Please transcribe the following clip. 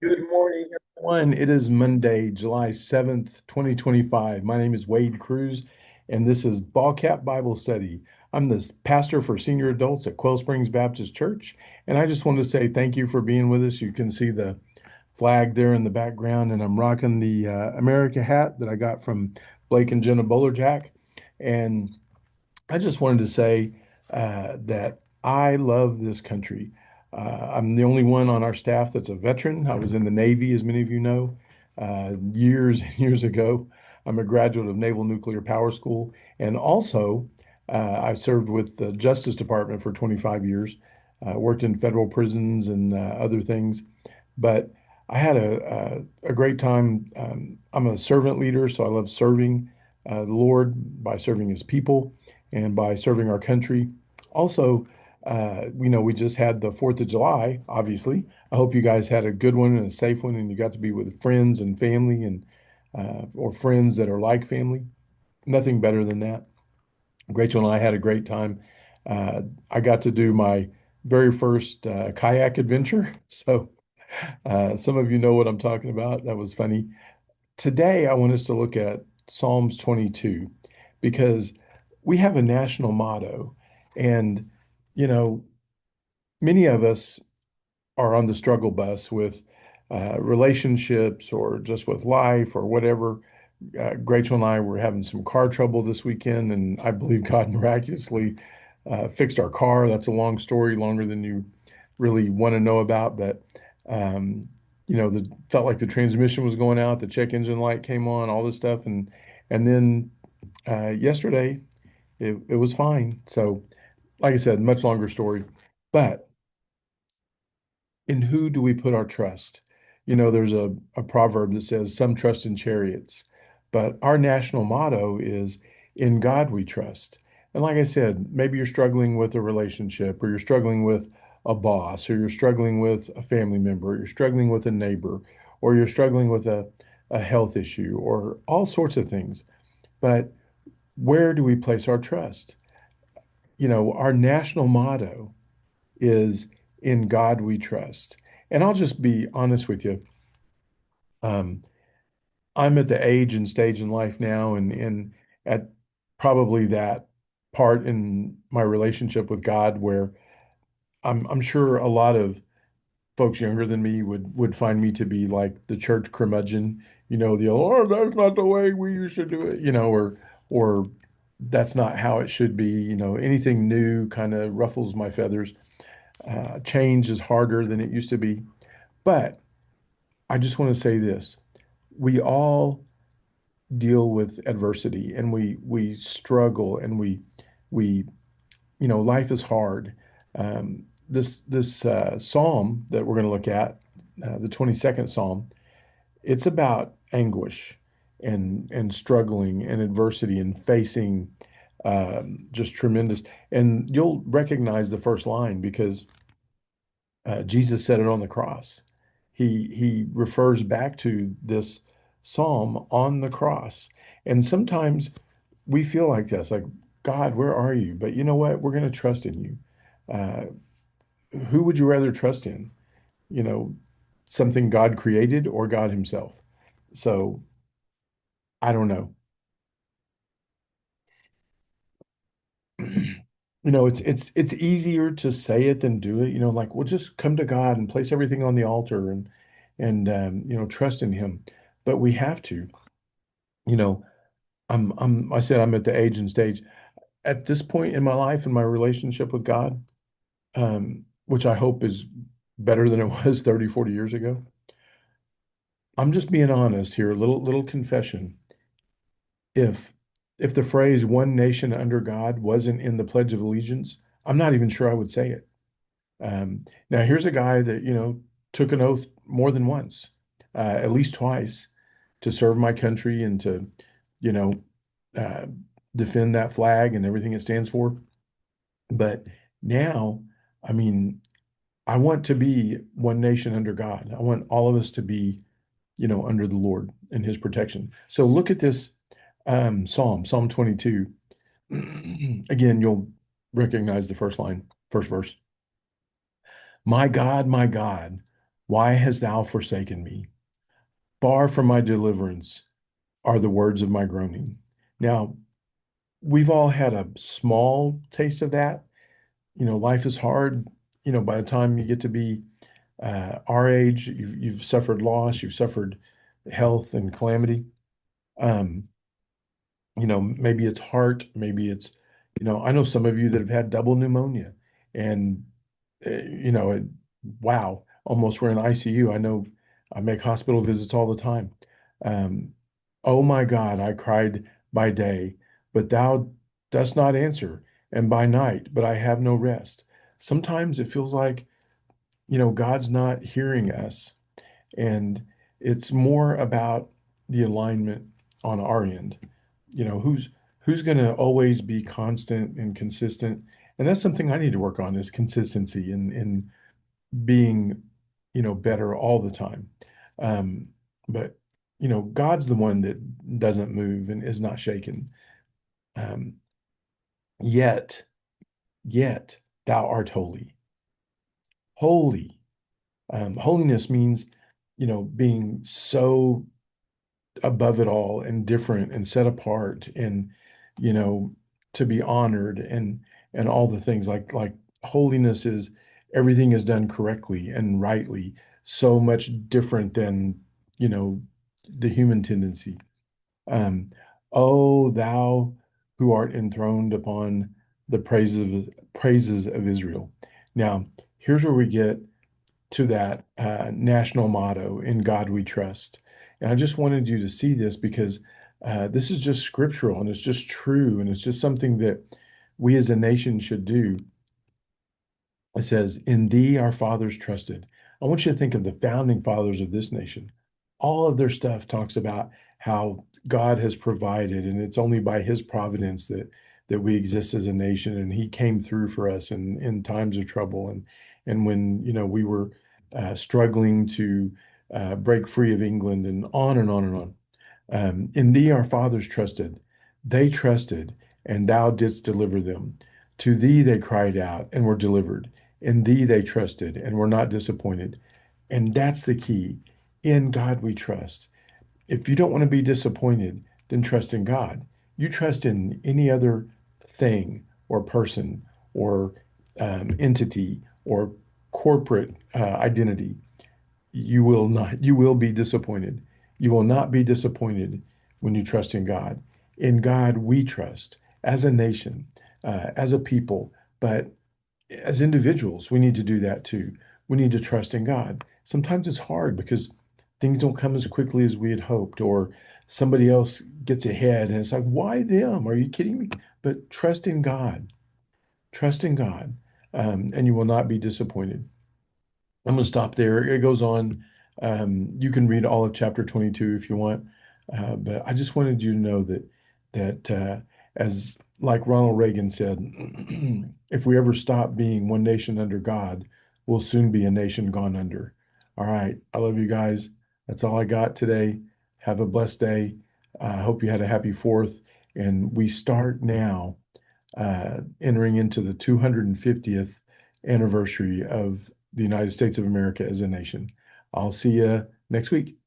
Good morning, everyone. It is Monday, July 7th, 2025. My name is Wade Cruz, and this is Ball Cap Bible Study. I'm the pastor for senior adults at Quail Springs Baptist Church, and I just wanted to say thank you for being with us. You can see the flag there in the background, and I'm rocking the America hat that I got from Blake and Jenna Bowlerjack. And I just wanted to say that I love this country. I'm the only one on our staff that's a veteran. I was in the Navy, as many of you know, years and years ago. I'm a graduate of Naval Nuclear Power School, and also I served with the Justice Department for 25 years, worked in federal prisons and other things. But I had a great time. I'm a servant leader, so I love serving the Lord by serving His people and by serving our country. Also, we just had the 4th of July, obviously. I hope you guys had a good one and a safe one, and you got to be with friends and family and or friends that are like family. Nothing better than that. Rachel and I had a great time. I got to do my very first kayak adventure. So some of you know what I'm talking about. That was funny. Today, I want us to look at Psalms 22 because we have a national motto. And, you know, many of us are on the struggle bus with relationships or just with life or whatever. Rachel and I were having some car trouble this weekend, and I believe God miraculously fixed our car. That's a long story, longer than you really want to know about. But um, felt like the transmission was going out, the check engine light came on, all this stuff, and then yesterday it was fine. So, like I said, much longer story. But in who do we put our trust? There's a proverb that says, "Some trust in chariots," but our national motto is, "In God we trust." And like I said, maybe you're struggling with a relationship, or you're struggling with a boss, or you're struggling with a family member, or you're struggling with a neighbor, or you're struggling with a health issue, or all sorts of things. But where do we place our trust? Our national motto is "In God we trust." And I'll just be honest with you. Um, I'm at the age and stage in life now, and at probably that part in my relationship with God where I'm sure a lot of folks younger than me would find me to be like the church curmudgeon, oh, that's not the way we used to do it, or that's not how it should be, anything new kind of ruffles my feathers. Change is harder than it used to be. But I just want to say this. We all deal with adversity and we struggle and we life is hard. This psalm that we're going to look at, the 22nd Psalm, it's about anguish and struggling and adversity and facing just tremendous. And you'll recognize the first line because Jesus said it on the cross. He refers back to this psalm on the cross. And sometimes we feel like this, like, God, where are you? But you know what? We're going to trust in you. Uh, who would you rather trust in? You know, something God created or God himself? So I don't know. It's easier to say it than do it. Like, we'll just come to God and place everything on the altar and trust in him. But we have to, you know, I said I'm at the age and stage at this point in my life and my relationship with God, which I hope is better than it was 30, 40 years ago. I'm just being honest here, a little confession. If if the phrase "one nation under God" wasn't in the Pledge of Allegiance, I'm not even sure I would say it. Now, here's a guy that, took an oath more than once, at least twice, to serve my country and to, you know, uh, defend that flag and everything it stands for. But now, I mean, I want to be one nation under God. I want all of us to be, under the Lord and his protection. So look at this Psalm 22. Again, you'll recognize the first line, first verse. My God, Why hast thou forsaken me? Far from my deliverance are the words of my groaning. Now, we've all had a small taste of that. Life is hard. By the time you get to be our age, you've suffered loss, you've suffered health and calamity. Um, maybe it's heart, maybe it's, I know some of you that have had double pneumonia and, it, wow, almost we're in ICU. I know I make hospital visits all the time. Um, oh my God, I cried by day, but thou dost not answer, and by night, but I have no rest. Sometimes it feels like, God's not hearing us. And it's more about the alignment on our end. Who's going to always be constant and consistent. And that's something I need to work on is consistency and being, better all the time. Um, but God's the one that doesn't move and is not shaken. Um, yet, yet thou art holy. Holy. Holiness means, being so above it all and different and set apart and you know to be honored and all the things like holiness is everything is done correctly and rightly, so much different than you know the human tendency. um oh thou who art enthroned upon the praises of Israel. Now here's where we get to that national motto, "In God We Trust." And I just wanted you to see this because this is just scriptural and it's just true and it's just something that we as a nation should do. It says, "In thee our fathers trusted." I want you to think of the founding fathers of this nation. All of their stuff talks about how God has provided, and it's only by his providence that we exist as a nation. And he came through for us in times of trouble and when we were struggling to break free of England and on and on and on. In thee our fathers trusted. They trusted, and thou didst deliver them. To thee they cried out and were delivered. In thee they trusted and were not disappointed. And that's the key. In God we trust. If you don't want to be disappointed, then trust in God. You trust in any other thing or person or entity or corporate identity, you will be disappointed. You will not be disappointed when you trust in God. In God we trust as a nation, as a people, but as individuals, we need to do that too. We need to trust in God. Sometimes it's hard because things don't come as quickly as we had hoped, or somebody else gets ahead, and it's like, why them? Are you kidding me? But trust in God. Trust in God, and you will not be disappointed. I'm going to stop there. It goes on. You can read all of chapter 22 if you want, but I just wanted you to know that as like Ronald Reagan said, if we ever stop being one nation under God, we'll soon be a nation gone under. All right. I love you guys. That's all I got today. Have a blessed day. I hope you had a happy Fourth. And we start now entering into the 250th anniversary of the United States of America as a nation. I'll see you next week.